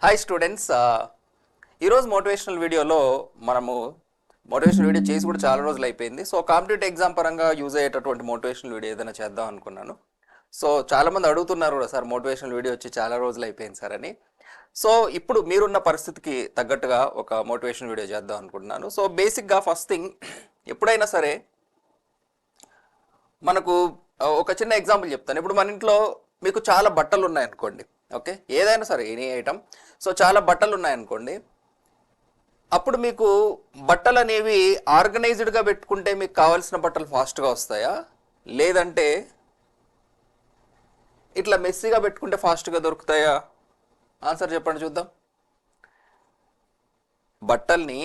Hi students, ఈరోజు motivational వీడియోలో మనము మోటివేషనల్ వీడియో చేసి కూడా చాలా రోజులు అయిపోయింది. సో కాంపిటేటివ్ ఎగ్జామ్ పరంగా యూజ్ అయ్యేటటువంటి మోటివేషనల్ వీడియో ఏదైనా చేద్దాం అనుకున్నాను. సో చాలామంది అడుగుతున్నారు కూడా, సార్ మోటివేషనల్ వీడియో వచ్చి చాలా రోజులు అయిపోయింది సార్ అని. సో ఇప్పుడు మీరున్న పరిస్థితికి తగ్గట్టుగా ఒక మోటివేషనల్ వీడియో చేద్దాం అనుకుంటున్నాను. సో బేసిక్గా ఫస్ట్ థింగ్, ఎప్పుడైనా సరే మనకు ఒక చిన్న ఎగ్జాంపుల్ చెప్తాను. ఇప్పుడు మన ఇంట్లో మీకు చాలా బట్టలు ఉన్నాయనుకోండి, ఓకే, ఏదైనా సరే ఎనీ ఐటమ్. సో చాలా బట్టలు ఉన్నాయనుకోండి, అప్పుడు మీకు బట్టలు అనేవి ఆర్గనైజ్డ్గా పెట్టుకుంటే మీకు కావాల్సిన బట్టలు ఫాస్ట్గా వస్తాయా, లేదంటే ఇట్లా మెస్సీగా పెట్టుకుంటే ఫాస్ట్గా దొరుకుతాయా? ఆన్సర్ చెప్పండి చూద్దాం. బట్టల్ని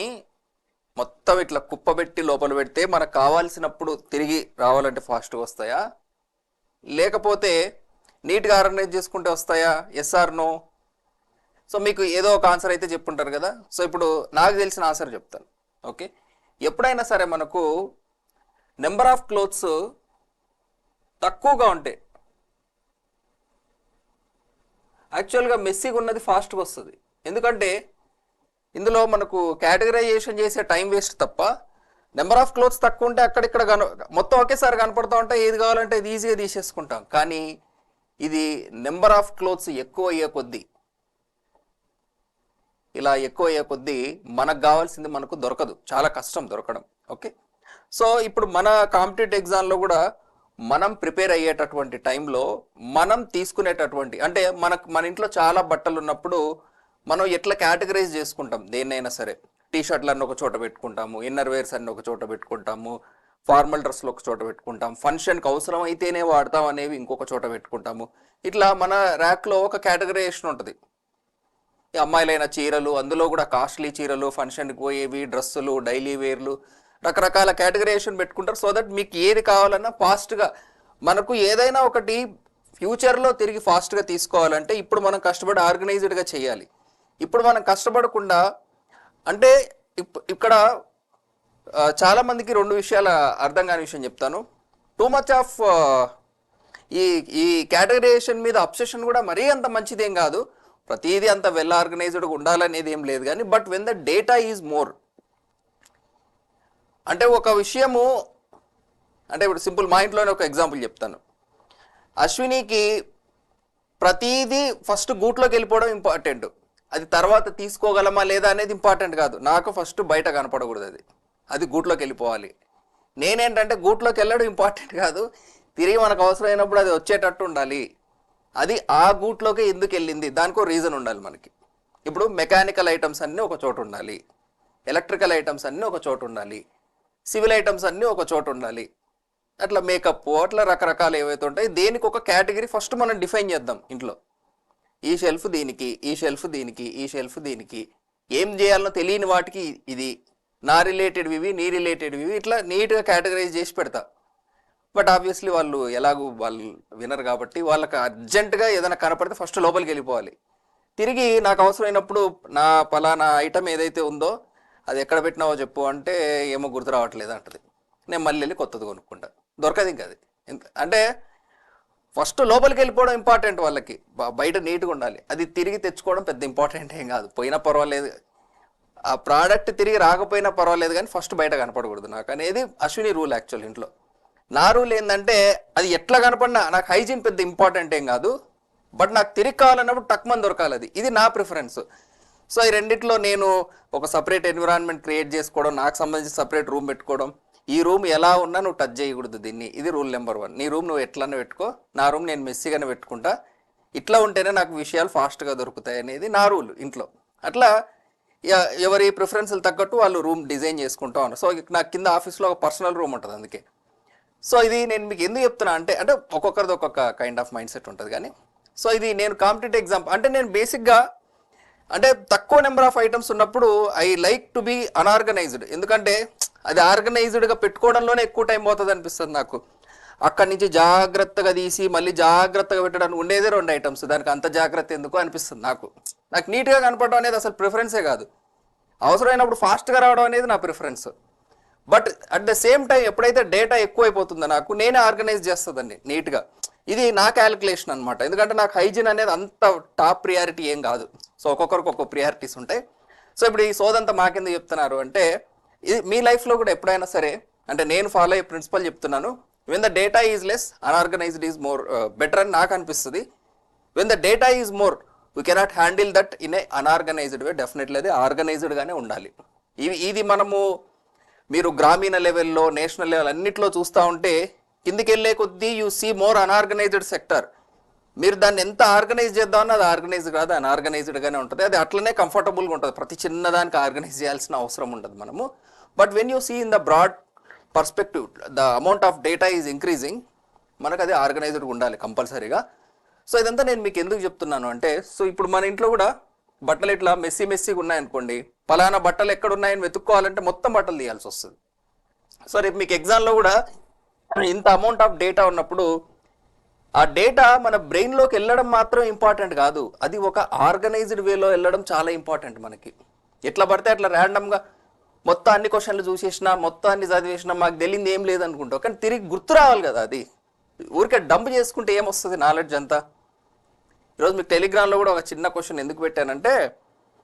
మొత్తం ఇట్లా కుప్పబెట్టి లోపల పెడితే మనకు కావాల్సినప్పుడు తిరిగి రావాలంటే ఫాస్ట్గా వస్తాయా, లేకపోతే నీట్గా ఆర్గనైజ్ చేసుకుంటే వస్తాయా? Yes are no? సో మీకు ఏదో ఒక ఆన్సర్ అయితే చెప్పుంటారు కదా. సో ఇప్పుడు నాకు తెలిసిన ఆన్సర్ చెప్తాను. ఓకే, ఎప్పుడైనా సరే మనకు నెంబర్ ఆఫ్ క్లోత్స్ తక్కువగా ఉంటాయి, యాక్చువల్గా మెస్సీగా ఉన్నది ఫాస్ట్గా వస్తుంది. ఎందుకంటే ఇందులో మనకు కేటగరైజేషన్ చేసే టైం వేస్ట్ తప్ప, నెంబర్ ఆఫ్ క్లోత్స్ తక్కువ ఉంటే అక్కడిక్కడ మొత్తం ఒకేసారి కనపడుతూ ఉంటాయి, ఏది కావాలంటే ఇది ఈజీగా తీసేసుకుంటాం. కానీ ఇది నెంబర్ ఆఫ్ క్లోత్స్ ఎక్కువ అయ్యే కొద్దీ, ఇలా ఎక్కువ అయ్యే కొద్దీ మనకు కావాల్సింది మనకు దొరకదు, చాలా కష్టం దొరకడం. ఓకే, సో ఇప్పుడు మన కాంపిటేటివ్ ఎగ్జామ్లో కూడా మనం ప్రిపేర్ అయ్యేటటువంటి టైంలో మనం తీసుకునేటటువంటి, అంటే మన ఇంట్లో చాలా బట్టలు ఉన్నప్పుడు మనం ఎట్లా కేటగరైజ్ చేసుకుంటాం దేన్నైనా సరే. టీ షర్ట్లు అన్నీ ఒక చోట పెట్టుకుంటాము, ఇన్నర్ వేర్స్ అన్నీ ఒక చోట పెట్టుకుంటాము, ఫార్మల్ డ్రెస్లు ఒక చోట పెట్టుకుంటాం, ఫంక్షన్కి అవసరం అయితేనే వాడతాం అనేవి ఇంకొక చోట పెట్టుకుంటాము. ఇట్లా మన ర్యాక్లో ఒక కేటగరైజేషన్ ఉంటుంది. ఈ అమ్మాయిలైన చీరలు, అందులో కూడా కాస్ట్లీ చీరలు, ఫంక్షన్కి పోయేవి, డ్రెస్సులు, డైలీ వేర్లు, రకరకాల కేటగరైజేషన్ పెట్టుకుంటారు. సో దట్ మీకు ఏది కావాలన్నా ఫాస్ట్గా, మనకు ఏదైనా ఒకటి ఫ్యూచర్లో తిరిగి ఫాస్ట్గా తీసుకోవాలంటే ఇప్పుడు మనం కష్టపడి ఆర్గనైజ్డ్గా చేయాలి. ఇప్పుడు మనం కష్టపడకుండా, అంటే ఇక్కడ చాలామందికి రెండు విషయాల అర్థం కాని విషయం చెప్తాను. టూ మచ్ ఆఫ్ ఈ కేటగరైజేషన్ మీద అబ్సెషన్ కూడా మరీ అంత మంచిదేం కాదు. ప్రతిదీ అంత వెల్ ఆర్గనైజ్డ్గా ఉండాలనేది ఏం లేదు. కానీ but when the data is more, అంటే ఒక విషయము, అంటే ఇప్పుడు సింపుల్ మా ఇంట్లోనే ఒక ఎగ్జాంపుల్ చెప్తాను. అశ్వినికి ప్రతిదీ ఫస్ట్ గూట్లోకి వెళ్ళిపోవడం ఇంపార్టెంట్, అది తర్వాత తీసుకోగలమా లేదా అనేది ఇంపార్టెంట్ కాదు. నాకు ఫస్ట్ బయట కనపడకూడదు, అది గూట్లోకి వెళ్ళిపోవాలి. నేనేంటంటే గూట్లోకి వెళ్ళడం ఇంపార్టెంట్ కాదు, తిరిగి మనకు అవసరమైనప్పుడు అది వచ్చేటట్టు ఉండాలి. అది ఆ గూట్లోకి ఎందుకు వెళ్ళింది, దానికో రీజన్ ఉండాలి మనకి. ఇప్పుడు మెకానికల్ ఐటమ్స్ అన్నీ ఒక చోటు ఉండాలి, ఎలక్ట్రికల్ ఐటమ్స్ అన్నీ ఒక చోటు ఉండాలి, సివిల్ ఐటమ్స్ అన్నీ ఒక చోటు ఉండాలి, అట్లా మేకప్, అట్లా రకరకాలు ఏవైతే ఉంటాయి, దేనికి ఒక కేటగిరీ ఫస్ట్ మనం డిఫైన్ చేద్దాం ఇంట్లో. ఈ షెల్ఫ్ దీనికి, ఈ షెల్ఫ్ దీనికి, ఈ షెల్ఫ్ దీనికి, ఏం చేయాలనో తెలియని వాటికి ఇది, నా రిలేటెడ్వి, నీ రిలేటెడ్వి, ఇట్లా నీట్గా కేటగరైజ్ చేసి పెడతా. బట్ ఆబ్వియస్లీ వాళ్ళు వాళ్ళు వినరు కాబట్టి వాళ్ళకి అర్జెంటుగా ఏదైనా కనపడితే ఫస్ట్ లోపలికి వెళ్ళిపోవాలి. తిరిగి నాకు అవసరమైనప్పుడు నా పలానా ఐటమ్ ఏదైతే ఉందో అది ఎక్కడ పెట్టినావో చెప్పు అంటే ఏమో గుర్తు రావట్లేదు అంటది. నేను మళ్ళీ వెళ్ళి కొత్తది కొనుక్కుంటా, దొరకదు ఇంకా అది. అంటే ఫస్ట్ లోపలికి వెళ్ళిపోవడం ఇంపార్టెంట్ వాళ్ళకి, బయట నీట్గా ఉండాలి. అది తిరిగి తెచ్చుకోవడం పెద్ద ఇంపార్టెంట్ ఏం కాదు, పోయినా పర్వాలేదు, ఆ ప్రోడక్ట్ తిరిగి రాకపోయినా పర్వాలేదు, కానీ ఫస్ట్ బయట కనపడకూడదు నాకు అనేది అశ్విని రూల్. యాక్చువల్ ఇంట్లో నా రూల్ ఏంటంటే, అది ఎట్లా కనపడినా నాకు హైజీన్ పెద్ద ఇంపార్టెంట్ ఏం కాదు, బట్ నాకు తిరిగి కావాలన్నప్పుడు టక్మని దొరకాలి, ఇది నా ప్రిఫరెన్స్. సో ఈ రెండిట్లో నేను ఒక సపరేట్ ఎన్విరాన్మెంట్ క్రియేట్ చేసుకోవడం, నాకు సంబంధించి సపరేట్ రూమ్ పెట్టుకోవడం, ఈ రూమ్ ఎలా ఉన్నా నువ్వు టచ్ చేయకూడదు దీన్ని, ఇది రూల్ నెంబర్ 1. నీ రూమ్ నువ్వు ఎట్లనే పెట్టుకో, నా రూమ్ నేను మెస్సీగానే పెట్టుకుంటా, ఇట్లా ఉంటేనే నాకు విషయాలు ఫాస్ట్గా దొరుకుతాయి అనేది నా రూల్ ఇంట్లో. అట్లా ఎవరి ప్రిఫరెన్స్లు తగ్గట్టు వాళ్ళు రూమ్ డిజైన్ చేసుకుంటా ఉన్నారు. సో నాకు కింద ఆఫీస్లో ఒక పర్సనల్ రూమ్ ఉంటుంది అందుకే. సో ఇది నేను మీకు ఎందుకు చెప్తున్నా అంటే ఒక్కొక్కరిది ఒక్కొక్క కైండ్ ఆఫ్ మైండ్ సెట్ ఉంటుంది. కానీ సో ఇది నేను కాంపిటేటివ్ ఎగ్జామ్, అంటే నేను బేసిక్గా, అంటే తక్కువ నెంబర్ ఆఫ్ ఐటమ్స్ ఉన్నప్పుడు I like to be unorganised. ఎందుకంటే అది ఆర్గనైజ్డ్గా పెట్టుకోవడంలోనే ఎక్కువ టైం పోతుంది అనిపిస్తుంది నాకు. అక్కడి నుంచి జాగ్రత్తగా తీసి మళ్ళీ జాగ్రత్తగా పెట్టడానికి ఉండేదే 2 ఐటమ్స్, దానికి అంత జాగ్రత్త ఎందుకు అనిపిస్తుంది నాకు. నీట్గా కనపడడం అనేది అసలు ప్రిఫరెన్సే కాదు, అవసరమైనప్పుడు ఫాస్ట్గా రావడం అనేది నా preference. But at the same time ఎప్పుడైతే డేటా ఎక్కువైపోతుందో నాకు, నేనే ఆర్గనైజ్ చేస్తుందండి నీట్గా. ఇది నా క్యాలిక్యులేషన్ అనమాట. ఎందుకంటే నాకు హైజీన్ అనేది అంత టాప్ ప్రియారిటీ ఏం కాదు. సో ఒక్కొక్కరికి ఒక్కొక్క ప్రియారిటీస్ ఉంటాయి. సో ఇప్పుడు ఈ సోదంతా మాకెందుకు చెప్తున్నారు అంటే, ఇది మీ లైఫ్లో కూడా ఎప్పుడైనా సరే, అంటే నేను ఫాలో అయ్యే ప్రిన్సిపల్ చెప్తున్నాను, when the data is less unorganised is more better అని నాకు అనిపిస్తుంది. When the data is more we cannot handle that in a unorganised way. Definitely అది ఆర్గనైజ్డ్గానే ఉండాలి. ఇది మనము మీరు గ్రామీణ లెవెల్లో, నేషనల్ లెవెల్ అన్నిట్లో చూస్తూ ఉంటే కిందికి వెళ్ళే కొద్దీ you see more unorganised sector. మీరు దాన్ని ఎంత ఆర్గనైజ్ చేద్దామని అది ఆర్గనైజ్ కాదు, అన్ఆర్గనైజ్డ్గానే ఉంటుంది. అది అట్లనే కంఫర్టబుల్గా ఉంటుంది. ప్రతి చిన్నదానికి ఆర్గనైజ్ చేయాల్సిన అవసరం ఉండదు మనము. But when you see in the broad perspective the amount of data is increasing, మనకు అది ఆర్గనైజ్డ్గా ఉండాలి కంపల్సరీగా. సో ఇదంతా నేను మీకు ఎందుకు చెప్తున్నాను అంటే, సో ఇప్పుడు మన ఇంట్లో కూడా బట్టలు ఇట్లా మెస్సీగా ఉన్నాయనుకోండి, పలానా బట్టలు ఎక్కడ ఉన్నాయని వెతుక్కోవాలంటే మొత్తం బట్టలు తీయాల్సి వస్తుంది. సో రేపు మీకు ఎగ్జామ్లో కూడా ఇంత అమౌంట్ ఆఫ్ డేటా ఉన్నప్పుడు ఆ డేటా మన బ్రెయిన్లోకి వెళ్ళడం మాత్రం ఇంపార్టెంట్ కాదు, అది ఒక ఆర్గనైజ్డ్ వేలో వెళ్ళడం చాలా ఇంపార్టెంట్ మనకి. ఎట్లా పడితే అట్లా ర్యాండమ్గా మొత్తం అన్ని క్వశ్చన్లు చూసేసినా, మొత్తం అన్ని చదివేసినా, మాకు తెలియదు ఏం లేదనుకుంటాం. కానీ తిరిగి గుర్తు రావాలి కదా. అది ఊరికే డంప్ చేసుకుంటే ఏమొస్తుంది నాలెడ్జ్ అంతా. ఈరోజు మీకు టెలిగ్రామ్లో కూడా ఒక చిన్న క్వశ్చన్ ఎందుకు పెట్టానంటే,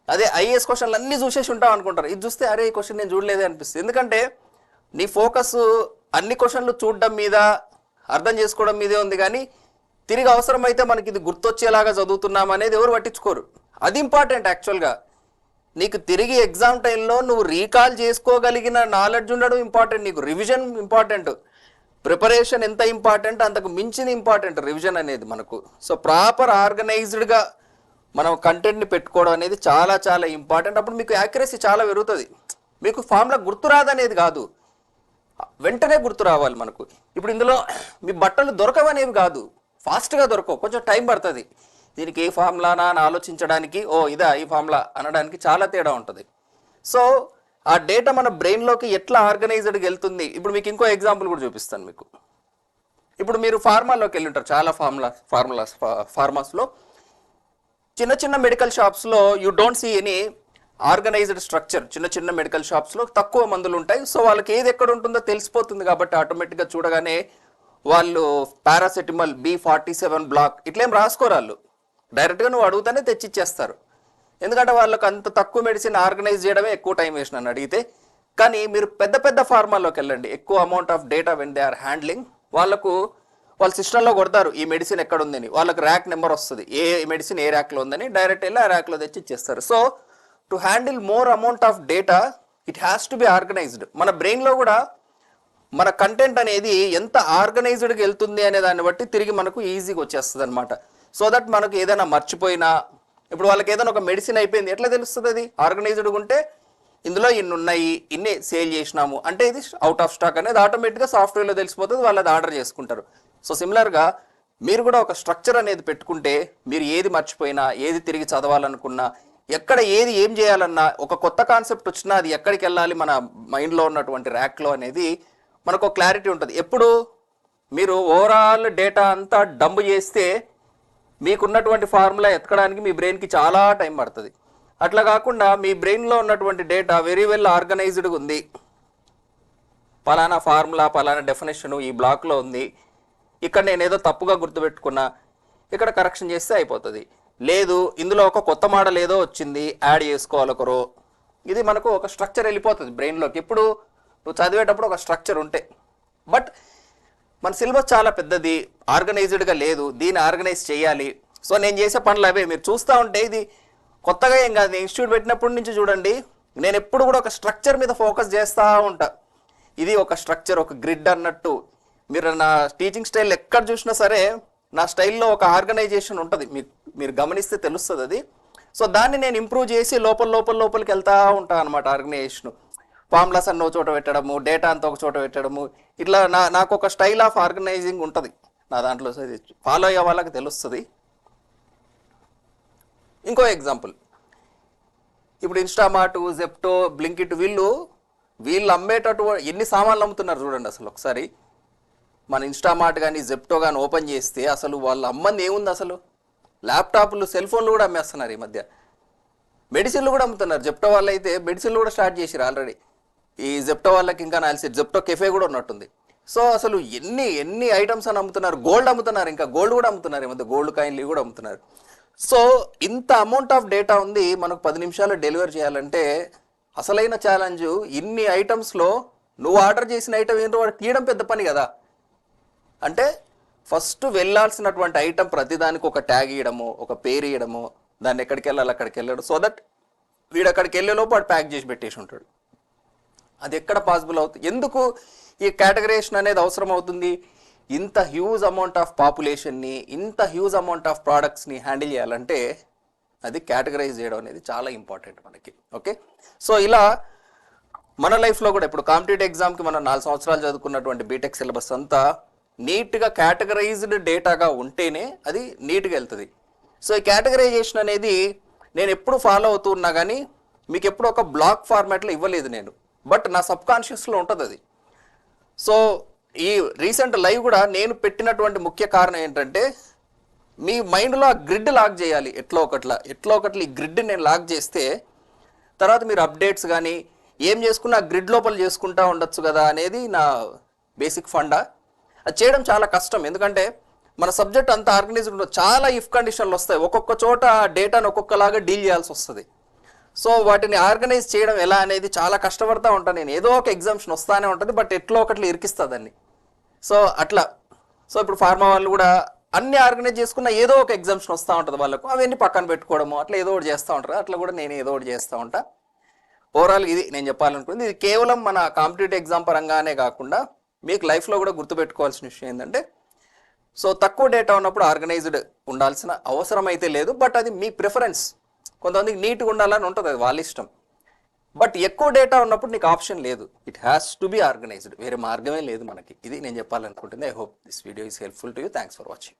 అదే ఐఏఎస్ క్వశ్చన్లు అన్నీ చూసేసి ఉంటాం అనుకుంటారు. ఇది చూస్తే అరే ఈ క్వశ్చన్ నేను చూడలేదే అనిపిస్తుంది. ఎందుకంటే నీ ఫోకస్ అన్ని క్వశ్చన్లు చూడడం మీద, అర్థం చేసుకోవడం మీదే ఉంది. కానీ తిరిగి అవసరమైతే మనకి ఇది గుర్తొచ్చేలాగా చదువుతున్నాం అనేది ఎవరు పట్టించుకోరు. అది ఇంపార్టెంట్ యాక్చువల్గా. నీకు తిరిగి ఎగ్జామ్ టైంలో నువ్వు రీకాల్ చేసుకోగలిగిన నాలెడ్జ్ ఉండడం ఇంపార్టెంట్, నీకు రివిజన్ ఇంపార్టెంట్. ప్రిపరేషన్ ఎంత ఇంపార్టెంట్ అంతకు మించిన ఇంపార్టెంట్ రివిజన్ అనేది మనకు. సో ప్రాపర్ ఆర్గనైజ్డ్గా మనం కంటెంట్ని పెట్టుకోవడం అనేది చాలా చాలా ఇంపార్టెంట్. అప్పుడు మీకు యాక్యురసీ చాలా పెరుగుతుంది. మీకు ఫామ్లో గుర్తు రాదనేది కాదు, వెంటనే గుర్తు రావాలి మనకు. ఇప్పుడు ఇందులో మీ బట్టలు దొరకవనేవి కాదు, ఫాస్ట్గా దొరకవు, కొంచెం టైం పడుతుంది. దీనికి ఏ ఫార్ములానా అని ఆలోచించడానికి, ఓ ఇదా ఈ ఫార్ములా అనడానికి చాలా తేడా ఉంటుంది. సో ఆ డేటా మన బ్రెయిన్లోకి ఎట్లా ఆర్గనైజ్డ్గా వెళ్తుంది. ఇప్పుడు మీకు ఇంకో ఎగ్జాంపుల్ కూడా చూపిస్తాను మీకు. ఇప్పుడు మీరు ఫార్మాలోకి వెళ్ళి ఉంటారు, చాలా ఫార్మాస్లో చిన్న చిన్న మెడికల్ షాప్స్లో you don't see any organised structure. చిన్న చిన్న మెడికల్ షాప్స్లో తక్కువ మందులు ఉంటాయి. సో వాళ్ళకి ఏది ఎక్కడ ఉంటుందో తెలిసిపోతుంది కాబట్టి ఆటోమేటిక్గా చూడగానే వాళ్ళు పారాసెటమాల్ B47 బ్లాక్ ఇట్లేం రాసుకోరు. వాళ్ళు డైరెక్ట్గా నువ్వు అడుగుతానే తెచ్చిచ్చేస్తారు. ఎందుకంటే వాళ్ళకి అంత తక్కువ మెడిసిన్ ఆర్గనైజ్ చేయడమే ఎక్కువ టైం వేసిన నన్ను అడిగితే. కానీ మీరు పెద్ద పెద్ద ఫార్మాల్లోకి వెళ్ళండి, ఎక్కువ amount of data when they are handling, వాళ్ళ సిస్టంలో కొడతారు ఈ మెడిసిన్ ఎక్కడ ఉందని, వాళ్ళకి ర్యాక్ నెంబర్ వస్తుంది, ఏ మెడిసిన్ ఏ ర్యాక్లో ఉందని, డైరెక్ట్ వెళ్ళి ఆ ర్యాక్లో తెచ్చి ఇచ్చేస్తారు. So to handle more amount of data it has to be organised. మన బ్రెయిన్లో కూడా మన కంటెంట్ అనేది ఎంత ఆర్గనైజ్డ్గా వెళ్తుంది అనే దాన్ని బట్టి తిరిగి మనకు ఈజీగా వచ్చేస్తుంది అనమాట. సో దట్ మనకు ఏదైనా మర్చిపోయినా, ఇప్పుడు వాళ్ళకి ఏదైనా ఒక మెడిసిన్ అయిపోయింది ఎట్లా తెలుస్తుంది, అది ఆర్గనైజ్డ్గా ఉంటే ఇందులో ఇన్ని ఉన్నాయి, ఇన్ని సేల్ చేసినాము అంటే ఇది అవుట్ ఆఫ్ స్టాక్ అనేది ఆటోమేటిక్గా సాఫ్ట్వేర్లో తెలిసిపోతుంది, వాళ్ళు అది ఆర్డర్ చేసుకుంటారు. సో సిమిలర్గా మీరు కూడా ఒక స్ట్రక్చర్ అనేది పెట్టుకుంటే మీరు ఏది మర్చిపోయినా, ఏది తిరిగి చదవాలనుకున్నా, ఎక్కడ ఏది ఏం చేయాలన్నా, ఒక కొత్త కాన్సెప్ట్ వచ్చినా అది ఎక్కడికి వెళ్ళాలి మన మైండ్లో ఉన్నటువంటి ర్యాక్లో అనేది మనకు ఒక క్లారిటీ ఉంటుంది. ఎప్పుడు మీరు ఓవరాల్ డేటా అంతా డంప్ చేస్తే మీకున్నటువంటి ఫార్ములా ఎతకడానికి మీ బ్రెయిన్కి చాలా టైం పడుతుంది. అట్లా కాకుండా మీ బ్రెయిన్లో ఉన్నటువంటి డేటా వెరీ వెల్ ఆర్గనైజ్డ్గా ఉంది, పలానా ఫార్ములా పలానా డెఫినేషను ఈ బ్లాక్లో ఉంది, ఇక్కడ నేను ఏదో తప్పుగా గుర్తుపెట్టుకున్నా, ఇక్కడ కరెక్షన్ చేస్తే అయిపోతుంది. లేదు ఇందులో ఒక కొత్త మోడల్ ఏదో వచ్చింది యాడ్ చేసుకోవాలి ఒకరు, ఇది మనకు ఒక స్ట్రక్చర్ వెళ్ళిపోతుంది బ్రెయిన్లోకి. ఎప్పుడు నువ్వు చదివేటప్పుడు ఒక స్ట్రక్చర్ ఉంటే. బట్ మన సిలబస్ చాలా పెద్దది, ఆర్గనైజ్డ్గా లేదు, దీన్ని ఆర్గనైజ్ చేయాలి. సో నేను చేసే పనులు అవే మీరు చూస్తూ ఉంటే ఇది కొత్తగా ఏం కాదు. నేను ఇన్స్టిట్యూట్ పెట్టినప్పటి నుంచి చూడండి, నేను ఎప్పుడు కూడా ఒక స్ట్రక్చర్ మీద ఫోకస్ చేస్తూ ఉంటా. ఇది ఒక స్ట్రక్చర్, ఒక గ్రిడ్ అన్నట్టు. మీరు నా టీచింగ్ స్టైల్ ఎక్కడ చూసినా సరే నా స్టైల్లో ఒక ఆర్గనైజేషన్ ఉంటుంది, మీరు గమనిస్తే తెలుస్తుంది అది. సో దాన్ని నేను ఇంప్రూవ్ చేసి లోపలికి వెళ్తూ ఉంటాను అనమాట. ఆర్గనైజేషన్ ఫార్ములాస్ అన్న ఒక చోట పెట్టడము, డేటా అంతా ఒక చోట పెట్టడము, ఇట్లా నాకు ఒక స్టైల్ ఆఫ్ ఆర్గనైజింగ్ ఉంటుంది నా దాంట్లో. ఫాలో అయ్యే వాళ్ళకి తెలుస్తుంది. ఇంకో ఎగ్జాంపుల్, ఇప్పుడు ఇన్స్టామార్ట్, జెప్టో, బ్లింకిట్ వీళ్ళు అమ్మేటట్టు ఎన్ని సామాన్లు అమ్ముతున్నారు చూడండి. అసలు ఒకసారి మన ఇన్స్టామార్ట్ కానీ జెప్టో కానీ ఓపెన్ చేస్తే అసలు వాళ్ళు అమ్మంది ఏముంది, అసలు ల్యాప్టాప్లు, సెల్ ఫోన్లు కూడా అమ్మేస్తున్నారు ఈ మధ్య. మెడిసిన్లు కూడా అమ్ముతున్నారు. జెప్టో వాళ్ళు అయితే మెడిసిన్లు కూడా స్టార్ట్ చేసిరు ఆల్రెడీ. ఈ జెప్టో వాళ్ళకి ఇంకా నాల్సి జెప్టో కెఫే కూడా ఉన్నట్టుంది. సో అసలు ఎన్ని ఐటమ్స్ అని అమ్ముతున్నారు. గోల్డ్ అమ్ముతున్నారు, ఇంకా గోల్డ్ కూడా అమ్ముతున్నారు ఈ మధ్య, గోల్డ్ కాయిన్లు కూడా అమ్ముతున్నారు. సో ఇంత అమౌంట్ ఆఫ్ డేటా ఉంది, మనకు 10 నిమిషాలు డెలివర్ చేయాలంటే అసలైన ఛాలెంజ్ ఇన్ని ఐటమ్స్లో నువ్వు ఆర్డర్ చేసిన ఐటమ్ ఏంటో వాడు తీయడం పెద్ద పని కదా. అంటే ఫస్ట్ వెళ్ళాల్సినటువంటి ఐటమ్ ప్రతిదానికి ఒక ట్యాగ్ ఇవ్వడము, ఒక పేరు ఇవ్వడము, దాన్ని ఎక్కడికి వెళ్ళాలి అక్కడికి వెళ్ళాడు, సో దట్ వీడు అక్కడికి వెళ్ళేలోపు వాడు ప్యాక్ చేసి పెట్టేసి ఉంటాడు. అది ఎక్కడ పాసిబుల్ అవుతుంది? ఎందుకు ఈ కేటగరైజేషన్ అనేది అవసరం అవుతుంది? ఇంత హ్యూజ్ అమౌంట్ ఆఫ్ పాపులేషన్ని, ఇంత హ్యూజ్ అమౌంట్ ఆఫ్ ప్రోడక్ట్స్ని హ్యాండిల్ చేయాలంటే అది కేటగరైజ్ చేయడం అనేది చాలా ఇంపార్టెంట్ మనకి. ఓకే, సో ఇలా మన లైఫ్లో కూడా ఇప్పుడు కాంపిటేటివ్ ఎగ్జామ్కి మనం 4 సంవత్సరాలు చదువుకున్నటువంటి బీటెక్ సిలబస్ అంతా నీట్గా కేటగరైజ్డ్ డేటాగా ఉంటేనే అది నీట్గా వెళ్తుంది. సో ఈ కేటగరైజేషన్ అనేది నేను ఎప్పుడు ఫాలో అవుతూ ఉన్నా కానీ మీకు ఎప్పుడు ఒక బ్లాక్ ఫార్మాట్లో ఇవ్వలేదు నేను, బట్ నా సబ్ కాన్షియస్లో ఉంటుంది అది. సో ఈ రీసెంట్ లైవ్ కూడా నేను పెట్టినటువంటి ముఖ్య కారణం ఏంటంటే మీ మైండ్లో ఆ గ్రిడ్ లాక్ చేయాలి. ఎట్లా ఒకట్లా ఈ గ్రిడ్ నేను లాక్ చేస్తే తర్వాత మీరు అప్డేట్స్ కానీ ఏం చేసుకున్నా ఆ గ్రిడ్ లోపల చేసుకుంటా ఉండొచ్చు కదా అనేది నా బేసిక్ ఫండా. అది చేయడం చాలా కష్టం, ఎందుకంటే మన సబ్జెక్ట్ అంత ఆర్గనైజ్డ్ ఉండదు. చాలా ఇఫ్ కండిషన్లు వస్తాయి, ఒక్కొక్క చోట డేటాను ఒక్కొక్కలాగా డీల్ చేయాల్సి వస్తుంది. సో వాటిని ఆర్గనైజ్ చేయడం ఎలా అనేది చాలా కష్టపడతా ఉంటాను నేను. ఏదో ఒక ఎగ్జామ్షన్ వస్తానే ఉంటుంది, బట్ ఎట్లా ఒకటి ఇరికిస్తుందని. సో అట్లా సో ఇప్పుడు ఫార్మా వాళ్ళు కూడా అన్ని ఆర్గనైజ్ చేసుకున్న ఏదో ఒక ఎగ్జామ్షన్ వస్తూ ఉంటుంది వాళ్ళకు, అవన్నీ పక్కన పెట్టుకోవడము అట్లా ఏదో ఒకటి చేస్తూ ఉంటారు. అట్లా కూడా నేను ఏదో ఒకటి చేస్తూ ఉంటా. ఓవరాల్ ఇది నేను చెప్పాలనుకుంది. ఇది కేవలం మన కాంపిటేటివ్ ఎగ్జామ్ పరంగానే కాకుండా మీకు లైఫ్లో కూడా గుర్తుపెట్టుకోవాల్సిన విషయం ఏంటంటే, సో తక్కువ డేటా ఉన్నప్పుడు ఆర్గనైజ్డ్ ఉండాల్సిన అవసరం అయితే లేదు, బట్ అది మీ ప్రిఫరెన్స్. కొంతమందికి నీట్గా ఉండాలని ఉంటుంది, అది వాళ్ళ ఇష్టం. బట్ ఎక్కువ డేటా ఉన్నప్పుడు నీకు ఆప్షన్ లేదు, it has to be organised, వేరే మార్గమే లేదు మనకి. ఇది నేను చెప్పాలనుకుంటుంది. I hope this video is helpful to you. Thanks for watching.